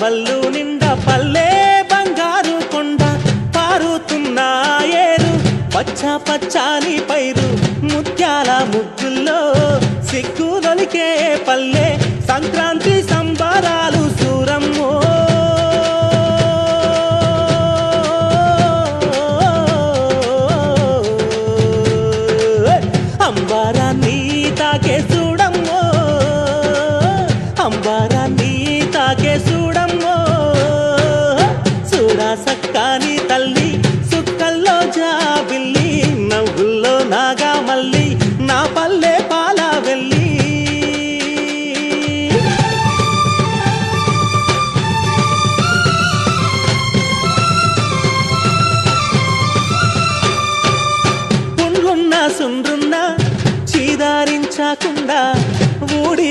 వల్లు నిండా పల్లె బంగారు కొండ పారుతున్న ఏరు పచ్చ పచ్చాని పైరు ముత్యాల ముగ్గుల్లో సిగ్గులొలికే పల్లె సంక్రాంతి